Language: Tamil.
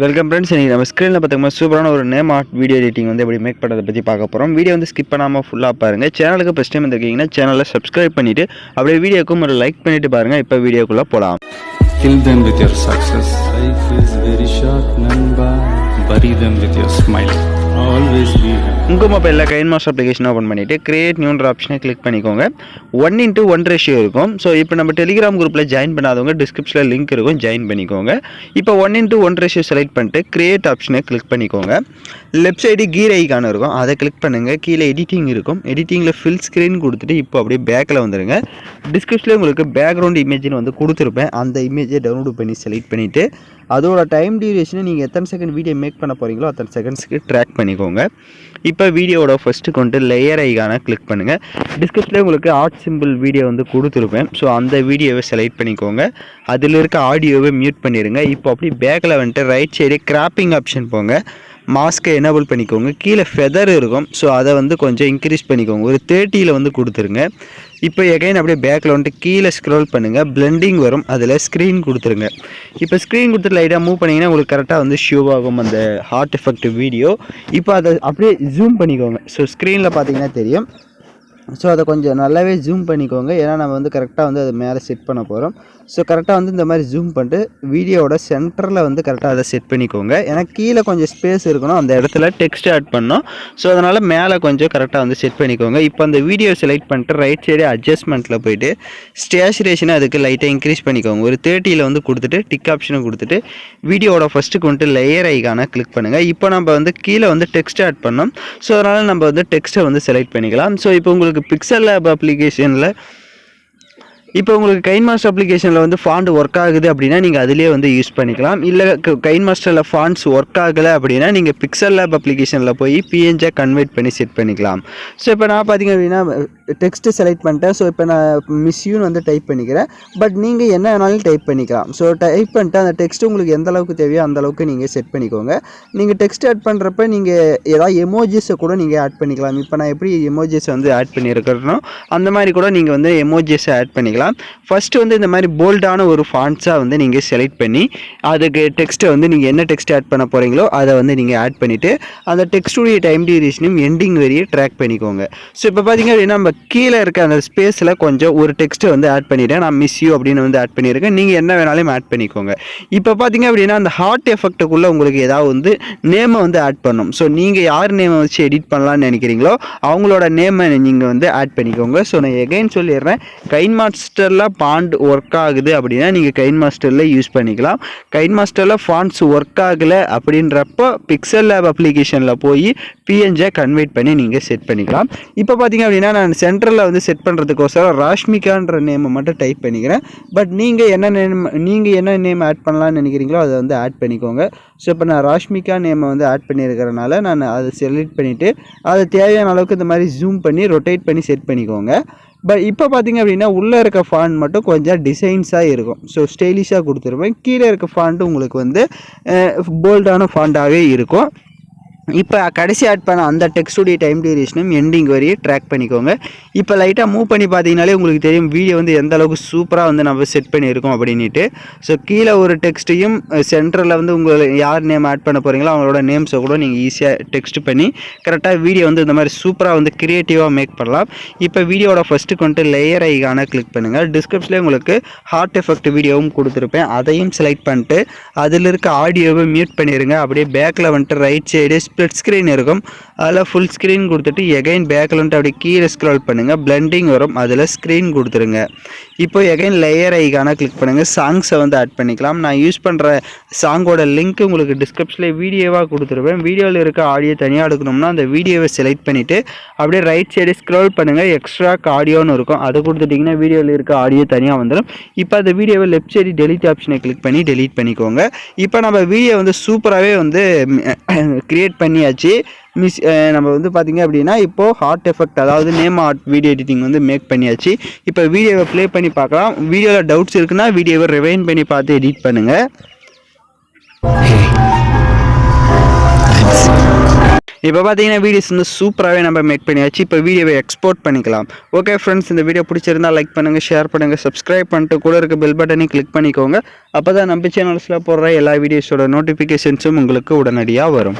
Welcome friends. இன்றைக்கி நம்ம ஸ்க்ரீனில் பார்த்தீங்கன்னா சூப்பரான ஒரு நேம் ஆர்ட் வீடியோ எடிட்டிங் வந்து எப்படி மேக் பண்ணுறதை பற்றி பார்க்க போகிறோம். வீடியோ வந்து ஸ்கிப் பண்ணாமல் ஃபுல்லாக பாருங்கள். சேனலுக்கு ஃபஸ்ட் டைம் வந்திருக்கீங்கன்னா சேனலை சப்ஸ்கிரைப் பண்ணிவிட்டு அப்படியே வீடியோக்கும் ஒரு லைக் பண்ணிவிட்டு பாருங்கள். இப்போ வீடியோக்குள்ளே போகலாம். Kill them with your success. Life is very short, Namba. Bury them with your smile. Always be happy. உங்கள் மொபைலில் கைன்மாஸ்டர் அப்ளிகேஷன் ஓப்பன் பண்ணிவிட்டு கிரியேட் நியூன்ற ஆப்ஷனை கிளிக் பண்ணிக்கோங்க. 1:1 ரேஷியோ இருக்கும். ஸோ இப்போ நம்ம டெலிகிராம் குரூப்பில் ஜாயின் பண்ணாதவங்க டிஸ்கிரிப்ஷனில் லிங்க் இருக்கும், ஜாயின் பண்ணிக்கோங்க. இப்போ 1:1 ரேஷியோ செலக்ட் பண்ணிட்டு கிரியேட் ஆப்ஷனை கிளிக் பண்ணிக்கோங்க. லெஃப்ட் சைடு கீர் ஐக்கான் இருக்கும், அதை கிளிக் பண்ணுங்கள். கீழே எடிட்டிங் இருக்கும், எடிட்டிங்கில் ஃபில் ஸ்க்ரீன் கொடுத்துட்டு இப்போ அப்படியே பேக்கில் வந்துடுங்க. டிஸ்கிரிப்ஷனில் உங்களுக்கு பேக்ரவுண்ட் இமேஜின்னு வந்து கொடுத்துருப்பேன். அந்த இமேஜை டவுன்லோட் பண்ணி செலக்ட் பண்ணிவிட்டு அதோட டைம் டியூரேஷனை நீங்கள் எத்தனை செகண்ட் வீடியோ மேக் பண்ண போகிறீங்களோ அத்தனை செகண்ட்ஸ்க்கு ட்ராக் பண்ணிக்கோங்க. இப்போ வீடியோவோட ஃபஸ்ட்டு கொண்டு லேயர் ஐக்கான கிளிக் பண்ணுங்கள். டிஸ்கிரிப்ஷனில் உங்களுக்கு ஆர்ட் சிம்பிள் வீடியோ வந்து கொடுத்துருப்பேன். ஸோ அந்த வீடியோவை செலக்ட் பண்ணிக்கோங்க. அதில் இருக்க ஆடியோவை மியூட் பண்ணிடுங்க. இப்போ அப்படி பேக்கில் வந்துட்டு ரைட் சைடு கிராப்பிங் ஆப்ஷன் போங்க. மாஸ்க்கை எனேபிள் பண்ணிக்கோங்க. கீழே ஃபெதர் இருக்கும், ஸோ அதை வந்து கொஞ்சம் இன்க்ரீஸ் பண்ணிக்கோங்க. ஒரு 30 வந்து கொடுத்துருங்க. இப்போ எகைன் அப்படியே பேக்கில் வந்துட்டு கீழே ஸ்க்ரோல் பண்ணுங்கள். பிளெண்டிங் வரும், அதில் ஸ்க்ரீன் கொடுத்துருங்க. இப்போ ஸ்க்ரீன் கொடுத்துட்டு லைட்டாக மூவ் பண்ணிங்கன்னா உங்களுக்கு கரெக்டாக வந்து ஷோ ஆகும் அந்த ஹார்ட் எஃபெக்ட் வீடியோ. இப்போ அதை அப்படியே ஜூம் பண்ணிக்கோங்க. ஸோ ஸ்க்ரீனில் பார்த்தீங்கன்னா தெரியும். ஸோ அதை கொஞ்சம் நல்லாவே ஜூம் பண்ணிக்கோங்க, ஏன்னா நம்ம வந்து கரெக்டாக வந்து அதை மேலே செட் பண்ண போகிறோம். ஸோ கரெக்டாக வந்து இந்த மாதிரி ஜூம் பண்ணிட்டு வீடியோவோட சென்டரில் வந்து கரெக்டாக அதை செட் பண்ணிக்கோங்க. ஏன்னா கீழே கொஞ்சம் ஸ்பேஸ் இருக்கணும், அந்த இடத்துல டெக்ஸ்ட் ஆட் பண்ணோம். ஸோ அதனால் மேலே கொஞ்சம் கரெக்டாக வந்து செட் பண்ணிக்கோங்க. இப்போ அந்த வீடியோ செலக்ட் பண்ணிட்டு ரைட் சைடு அட்ஜஸ்ட்மெண்ட்டில் போய்ட்டு ஸ்டேச்சுரேஷனை அதுக்கு லைட்டாக இன்க்ரீஸ் பண்ணிக்கோங்க. ஒரு 30 வந்து கொடுத்துட்டு டிக் ஆப்ஷனை கொடுத்துட்டு வீடியோவோட ஃபஸ்ட்டுக்கு வந்துட்டு லேயர் ஐக்கான கிளிக் பண்ணுங்கள். இப்போ நம்ம வந்து கீழே வந்து டெக்ஸ்ட் ஆட் பண்ணோம். ஸோ அதனால் நம்ம வந்து டெக்ஸ்ட்டை வந்து செலக்ட் பண்ணிக்கலாம். ஸோ இப்போ உங்களுக்கு பிக்சல் லேப் அப்ளிகேஷனில் இப்போ உங்களுக்கு கைன்மாஸ்டர் அப்ளிகேஷனில் வந்து ஃபாண்ட் ஒர்க் ஆகுது அப்படின்னா நீங்கள் அதிலே வந்து யூஸ் பண்ணிக்கலாம். இல்லை கைன்மாஸ்டரில் ஃபாண்ட்ஸ் ஒர்க் ஆகலை அப்படின்னா நீங்கள் பிக்சல் லேப் அப்ளிகேஷனில் போய் பிஎன்ஜியாக கன்வெர்ட் பண்ணி செட் பண்ணிக்கலாம். ஸோ இப்போ நான் பார்த்திங்க அப்படின்னா டெக்ஸ்ட்டு செலக்ட் பண்ணிட்டேன். ஸோ இப்போ நான் மிஸ்யூன்னு வந்து டைப் பண்ணிக்கிறேன். பட் நீங்கள் என்ன வேணாலும் டைப் பண்ணிக்கலாம். ஸோ டைப் பண்ணிட்டு அந்த டெக்ஸ்ட்டு உங்களுக்கு எந்த அளவுக்கு தேவையோ அந்த அளவுக்கு நீங்கள் செட் பண்ணிக்கோங்க. நீங்கள் டெக்ஸ்ட் ஆட் பண்ணுறப்ப நீங்கள் ஏதாவது எமோஜிஸை கூட நீங்கள் ஆட் பண்ணிக்கலாம். இப்போ நான் எப்படி எமோஜிஸை வந்து ஆட் பண்ணியிருக்கிறனோ அந்த மாதிரி கூட நீங்கள் வந்து எமோஜிஸை ஆட் பண்ணிக்கலாம். ஃபர்ஸ்ட் வந்து இந்த மாதிரி போல்டான ஒரு ஃபாண்ட்ஸாக வந்து நீங்கள் செலக்ட் பண்ணி அதுக்கு டெக்ஸ்ட்டை வந்து நீங்கள் என்ன டெக்ஸ்ட் ஆட் பண்ண போகிறீங்களோ அதை வந்து நீங்கள் ஆட் பண்ணிவிட்டு அந்த டெக்ஸ்ட்டுடைய டைம் டியூரேஷனும் எண்டிங் வரையும் ட்ராக் பண்ணிக்கோங்க. ஸோ இப்போ பார்த்தீங்க அப்படின்னா நம்ம கீழே இருக்க அந்த ஸ்பேஸில் கொஞ்சம் ஒரு டெக்ஸ்ட்டை வந்து ஆட் பண்ணிவிட்டேன். நான் மிஸ் யூ அப்படின்னு வந்து ஆட் பண்ணியிருக்கேன். நீங்கள் என்ன வேணாலும் ஆட் பண்ணிக்கோங்க. இப்போ பார்த்தீங்க அப்படின்னா அந்த ஹார்ட் எஃபெக்ட்டுக்குள்ளே உங்களுக்கு ஏதாவது வந்து நேமை வந்து ஆட் பண்ணணும். ஸோ நீங்கள் யார் நேமை வச்சு எடிட் பண்ணலான்னு நினைக்கிறீங்களோ அவங்களோட நேமை நீங்கள் வந்து ஆட் பண்ணிக்கோங்க. ஸோ நான் எகைன் சொல்லிடுறேன், கைன்மாஸ்டரில் ஃபாண்ட் ஒர்க் ஆகுது அப்படின்னா நீங்கள் கைன்மாஸ்டரில் யூஸ் பண்ணிக்கலாம். கைன்மாஸ்டரில் ஃபாண்ட்ஸ் ஒர்க் ஆகலை அப்படின்றப்போ பிக்சல் லேப் அப்ளிகேஷனில் போய் பிஎன்ஜியை கன்வெர்ட் பண்ணி நீங்கள் செட் பண்ணிக்கலாம். இப்போ பார்த்தீங்க அப்படின்னா நான் சென்டரில் வந்து செட் பண்ணுறதுக்கோசரம் ராஷ்மிகான்ற நேமை மட்டும் டைப் பண்ணிக்கிறேன். பட் நீங்கள் என்ன நேம் ஆட் பண்ணலான்னு நினைக்கிறீங்களோ அதை வந்து ஆட் பண்ணிக்கோங்க. ஸோ இப்போ நான் ராஷ்மிகா நேமை வந்து ஆட் பண்ணியிருக்கிறனால நான் அதை செலக்ட் பண்ணிவிட்டு அதை தேவையான அளவுக்கு இந்த மாதிரி ஜூம் பண்ணி ரொட்டேட் பண்ணி செட் பண்ணிக்கோங்க. பட் இப்போ பார்த்தீங்க அப்படின்னா உள்ளே இருக்க ஃபாண்ட் மட்டும் கொஞ்சம் டிசைன்ஸாக இருக்கும். ஸோ ஸ்டைலிஷாக கொடுத்துருப்பேன். கீழே இருக்க ஃபாண்ட்டு உங்களுக்கு வந்து போல்டான ஃபாண்டாகவே இருக்கும். இப்போ கடைசி ஆட் பண்ண அந்த டெக்ஸ்டுடைய டைம் டியூரேஷனும் எண்டிங் வரையும் ட்ராக் பண்ணிக்கோங்க. இப்போ லைட்டாக மூவ் பண்ணி பார்த்தீங்கனாலே உங்களுக்கு தெரியும் வீடியோ வந்து எந்த அளவுக்கு சூப்பராக வந்து நம்ம செட் பண்ணியிருக்கோம் அப்படின்ட்டு. ஸோ கீழே ஒரு டெக்ஸ்ட்டையும் சென்டரில் வந்து உங்களை யார் நேம் ஆட் பண்ண போகிறீங்களோ அவங்களோட நேம்ஸை கூட நீங்கள் ஈஸியாக டெக்ஸ்ட் பண்ணி கரெக்டாக வீடியோ வந்து இந்த மாதிரி சூப்பராக வந்து க்ரியேட்டிவாக மேக் பண்ணலாம். இப்போ வீடியோட ஃபஸ்ட்டு கொண்டு லேயர் ஐக்கான கிளிக் பண்ணுங்கள். டிஸ்கிரிப்ஷனில் உங்களுக்கு ஹார்ட் எஃபெக்ட் வீடியோவும் கொடுத்துருப்பேன், அதையும் செலக்ட் பண்ணிட்டு அதில் இருக்க ஆடியோவை மியூட் பண்ணிடுங்க. அப்படியே பேக்கில் வந்துட்டு ரைட் சைடு ஸ்ப்ளிட் ஸ்க்ரீன் இருக்கும், அதில் ஃபுல் ஸ்க்ரீன் கொடுத்துட்டு எகைன் பேக்கில் வந்துட்டு அப்படியே கீழே ஸ்க்ரோல் பண்ணுங்கள். பிளெண்டிங் வரும், அதில் ஸ்க்ரீன் கொடுத்துருங்க. இப்போ எகைன் லேயர் ஐக்கான கிளிக் பண்ணுங்கள். சாங்ஸை வந்து ஆட் பண்ணிக்கலாம். நான் யூஸ் பண்ணுற சாங்கோட லிங்க் உங்களுக்கு டிஸ்கிரிப்ஷனில் வீடியோவாக கொடுத்துருவேன். வீடியோவில் இருக்க ஆடியோ தனியாக எடுக்கணும்னா அந்த வீடியோவை செலக்ட் பண்ணிவிட்டு அப்படியே ரைட் சைடு ஸ்க்ரோல் பண்ணுங்கள். எக்ஸ்ட்ராக் ஆடியோன்னு இருக்கும், அதை கொடுத்துட்டிங்கன்னா வீடியோவில் இருக்க ஆடியோ தனியாக வந்துடும். இப்போ அந்த வீடியோவை லெஃப்ட் சைடு டெலிட் ஆப்ஷனை கிளிக் பண்ணி டெலிட் பண்ணிக்கோங்க. இப்போ நம்ம வீடியோ வந்து சூப்பராகவே வந்து க்ரியேட் பண்ணியாச்சு. நம்ம வந்து பார்த்திங்க அப்படின்னா இப்போது ஹார்ட் எஃபெக்ட் அதாவது நேம் ஆர்ட் வீடியோ எடிட்டிங் வந்து மேக் பண்ணியாச்சு. இப்போ வீடியோவை ப்ளே பண்ணி பார்க்கலாம். வீடியோவில் டவுட்ஸ் இருக்குன்னா வீடியோவை ரிவைண்ட் பண்ணி பார்த்து எடிட் பண்ணுங்கள். இப்போ பார்த்தீங்கன்னா வீடியோஸ் வந்து சூப்பராகவே நம்ம மேக் பண்ணியாச்சு. இப்போ வீடியோவை எக்ஸ்போர்ட் பண்ணிக்கலாம். ஓகே ஃப்ரெண்ட்ஸ், இந்த வீடியோ பிடிச்சிருந்தா லைக் பண்ணுங்கள், ஷேர் பண்ணுங்கள், சப்ஸ்கிரைப் பண்ணிட்டு கூட இருக்க பெல் பட்டனையும் கிளிக் பண்ணிக்கோங்க. அப்போ தான் நம்ம சேனல்ஸில் போடுற எல்லா வீடியோஸோட நோட்டிஃபிகேஷன்ஸும் உங்களுக்கு உடனடியாக வரும்.